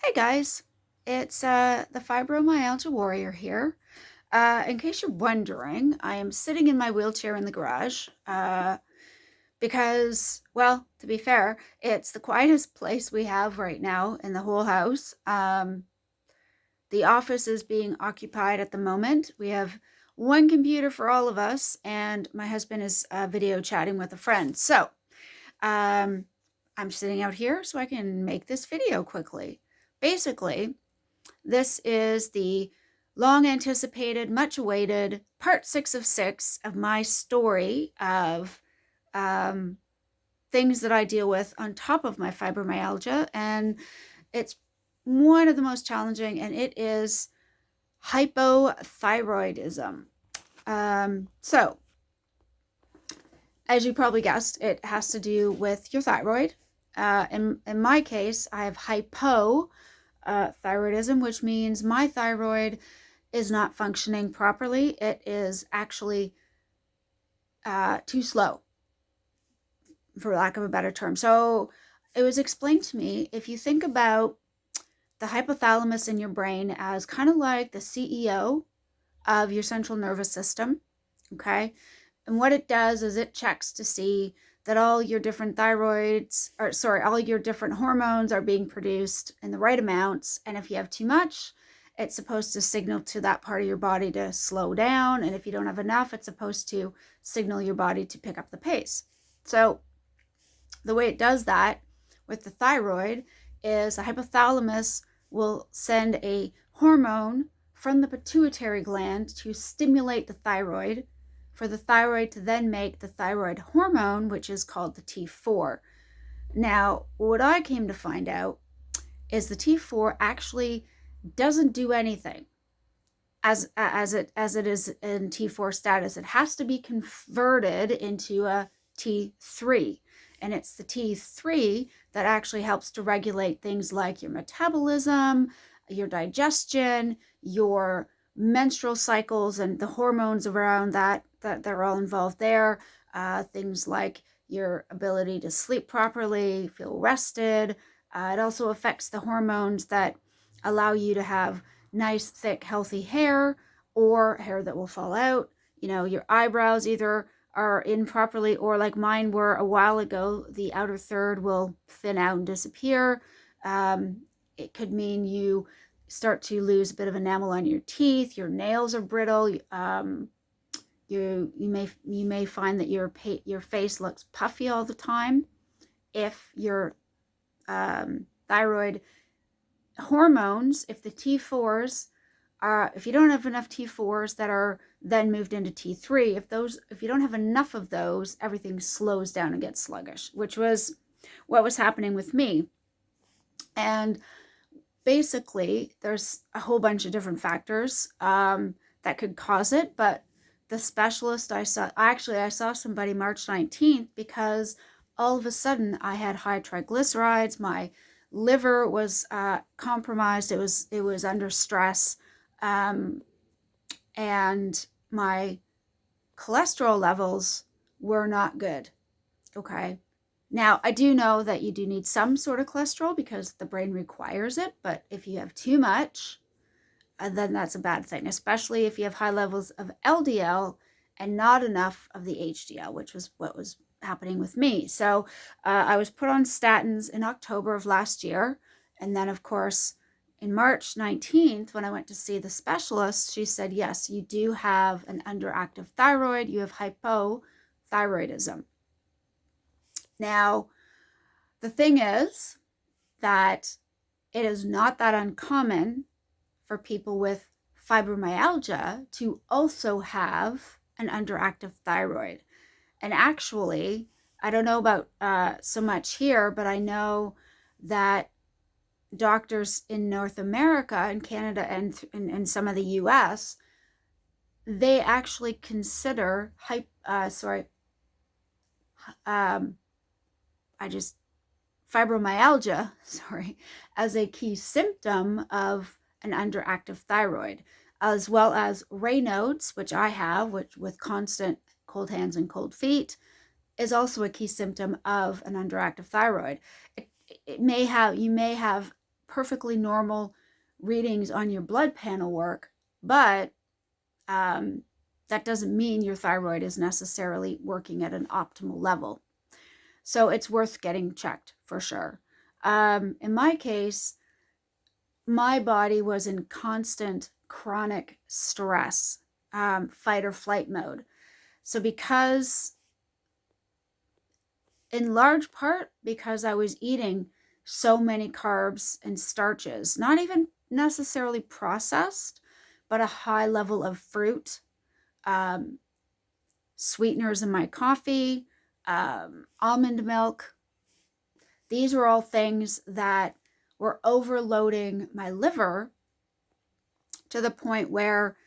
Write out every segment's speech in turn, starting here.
Hey guys, it's the Fibromyalgia Warrior here. In case you're wondering, I am sitting in my wheelchair in the garage because, well, to be fair, it's the quietest place we have right now in the whole house. The office is being occupied at the moment. We have one computer for all of us, and my husband is video chatting with a friend. So um, I'm sitting out here so I can make this video quickly. Basically, this is the long anticipated, much awaited part 6 of my story of um, things that I deal with on top of my fibromyalgia. And it's one of the most challenging, and it is hypothyroidism. So, as you probably guessed, it has to do with your thyroid. In my case, I have hypothyroidism, which means my thyroid is not functioning properly. It is actually too slow, for lack of a better term. So it was explained to me, if you think about the hypothalamus in your brain as kind of like the CEO of your central nervous system, okay? And what it does is it checks to see that all your different all your different hormones are being produced in the right amounts. And if you have too much, it's supposed to signal to that part of your body to slow down. And if you don't have enough, it's supposed to signal your body to pick up the pace. So the way it does that with the thyroid is the hypothalamus will send a hormone from the pituitary gland to stimulate the thyroid, for the thyroid to then make the thyroid hormone, which is called the T4. Now, what I came to find out is the T4 actually doesn't do anything as it is in T4 status. It has to be converted into a T3. And it's the T3 that actually helps to regulate things like your metabolism, your digestion, your menstrual cycles, and the hormones around that they're all involved there. Things like your ability to sleep properly, feel rested. It also affects the hormones that allow you to have nice, thick, healthy hair, or hair that will fall out. You know, your eyebrows either are in properly, or like mine were a while ago, the outer third will thin out and disappear. It could mean you start to lose a bit of enamel on your teeth. Your nails are brittle. You may find that your face looks puffy all the time if your thyroid hormones, if the T4s are, if you don't have enough T4s that are then moved into T3, if you don't have enough of those, everything slows down and gets sluggish, which was what was happening with me. And basically, there's a whole bunch of different factors that could cause it, but the specialist I saw somebody March 19th because all of a sudden I had high triglycerides. My liver was compromised. It was under stress, and my cholesterol levels were not good. Okay. Now, I do know that you do need some sort of cholesterol because the brain requires it, but if you have too much, then that's a bad thing, especially if you have high levels of LDL and not enough of the HDL, which was what was happening with me. So I was put on statins in October of last year. And then, of course, in March 19th, when I went to see the specialist, she said, yes, you do have an underactive thyroid. You have hypothyroidism. Now, the thing is that it is not that uncommon for people with fibromyalgia to also have an underactive thyroid. And actually, I don't know about so much here, but I know that doctors in North America and Canada and some of the US, they actually consider fibromyalgia, as a key symptom of an underactive thyroid, as well as Raynaud's, which I have, which with constant cold hands and cold feet, is also a key symptom of an underactive thyroid. You may have perfectly normal readings on your blood panel work, but that doesn't mean your thyroid is necessarily working at an optimal level. So it's worth getting checked for sure. In my case, my body was in constant chronic stress, fight or flight mode. So in large part because I was eating so many carbs and starches, not even necessarily processed, but a high level of fruit, um, sweeteners in my coffee, almond milk. These were all things that were overloading my liver to the point where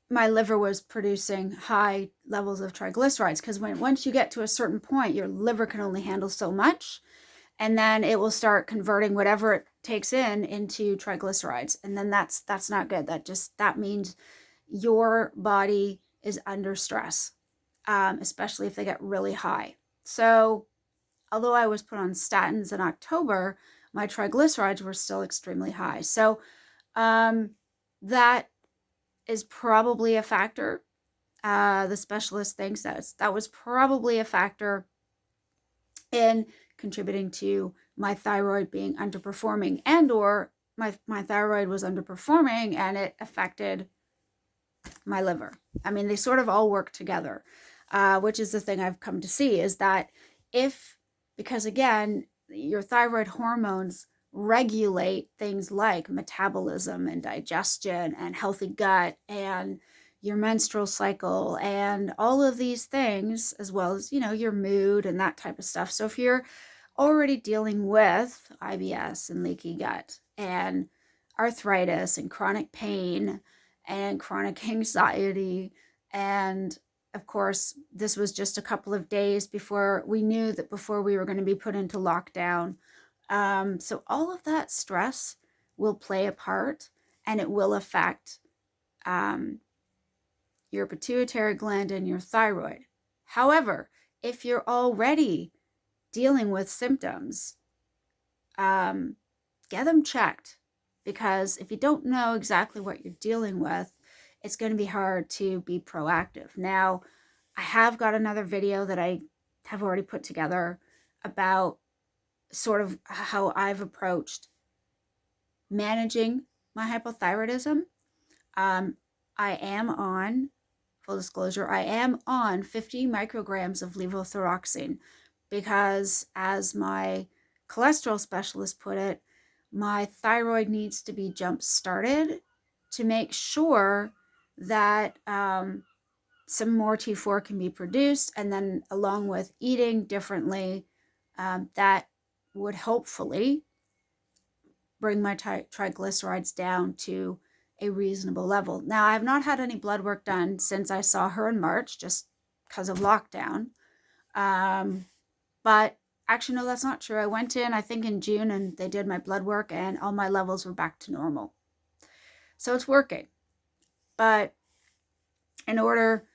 my liver was producing high levels of triglycerides, because once you get to a certain point, your liver can only handle so much, and then it will start converting whatever it takes in into triglycerides, and then that's not good. That means your body is under stress, especially if they get really high. So although I was put on statins in October, my triglycerides were still extremely high. So that is probably a factor. The specialist thinks that was probably a factor in contributing to my thyroid being underperforming, and or my thyroid was underperforming and it affected my liver. I mean, they sort of all work together, which is the thing I've come to see, is that because again, your thyroid hormones regulate things like metabolism and digestion and healthy gut and your menstrual cycle and all of these things, as well as, your mood and that type of stuff. So if you're already dealing with IBS and leaky gut and arthritis and chronic pain and chronic anxiety, and of course, this was just a couple of days before we knew that before we were going to be put into lockdown. So all of that stress will play a part, and it will affect your pituitary gland and your thyroid. However, if you're already dealing with symptoms, get them checked, because if you don't know exactly what you're dealing with, it's going to be hard to be proactive. Now, I have got another video that I have already put together about sort of how I've approached managing my hypothyroidism. Full disclosure, I am on 50 micrograms of levothyroxine because, as my cholesterol specialist put it, my thyroid needs to be jump-started to make sure that some more T4 can be produced, and then along with eating differently, that would hopefully bring my triglycerides down to a reasonable level. Now, I have not had any blood work done since I saw her in March, just because of lockdown. But actually, no, that's not true. I went in, I think in June, and they did my blood work, and all my levels were back to normal. So it's working. But in order,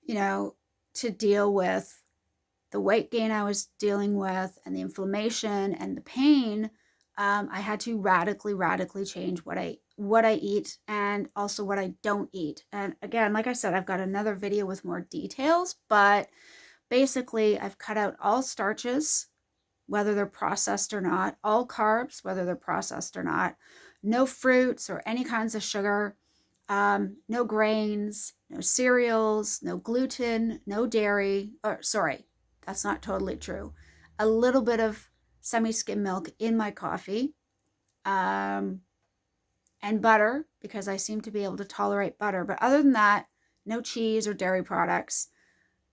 to deal with the weight gain I was dealing with and the inflammation and the pain, I had to radically change what I eat, and also what I don't eat. And again, like I said, I've got another video with more details, but basically I've cut out all starches, whether they're processed or not, all carbs, whether they're processed or not, no fruits or any kinds of sugar, no grains, no cereals, no gluten, no dairy, or sorry, that's not totally true. A little bit of semi-skim milk in my coffee, and butter, because I seem to be able to tolerate butter. But other than that, no cheese or dairy products.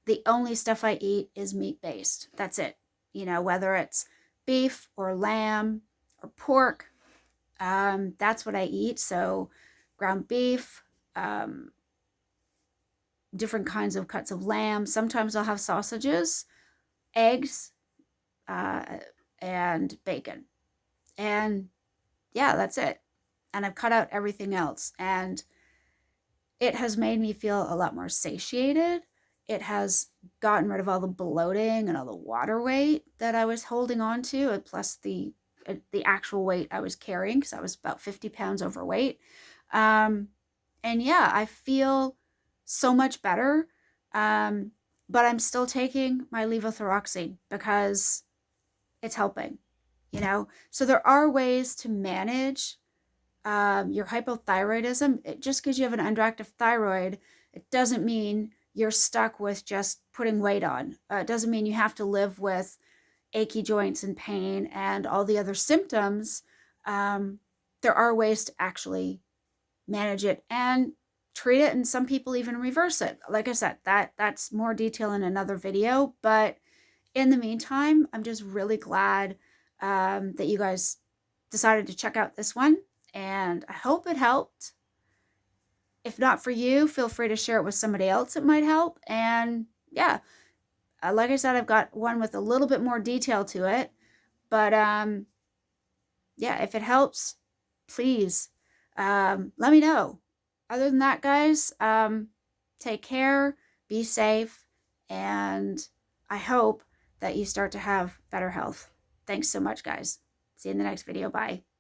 The only stuff I eat is meat-based. That's it. Whether it's beef or lamb or pork, that's what I eat. So ground beef, different kinds of cuts of lamb. Sometimes I'll have sausages, eggs, and bacon. And yeah, that's it. And I've cut out everything else. And it has made me feel a lot more satiated. It has gotten rid of all the bloating and all the water weight that I was holding on to, plus the the actual weight I was carrying, because I was about 50 pounds overweight. And yeah, I feel so much better. But I'm still taking my levothyroxine because it's helping, you know? So there are ways to manage your hypothyroidism. Just because you have an underactive thyroid, it doesn't mean you're stuck with just putting weight on. It doesn't mean you have to live with achy joints and pain and all the other symptoms. There are ways to actually manage it and treat it, and some people even reverse it. Like I said, that's more detail in another video. But in the meantime, I'm just really glad that you guys decided to check out this one, and I hope it helped. If not for you, feel free to share it with somebody else it might help. And yeah, like I said, I've got one with a little bit more detail to it. But yeah, if it helps, please let me know. Other than that, guys, take care, be safe, and I hope that you start to have better health. Thanks so much, guys. See you in the next video. Bye.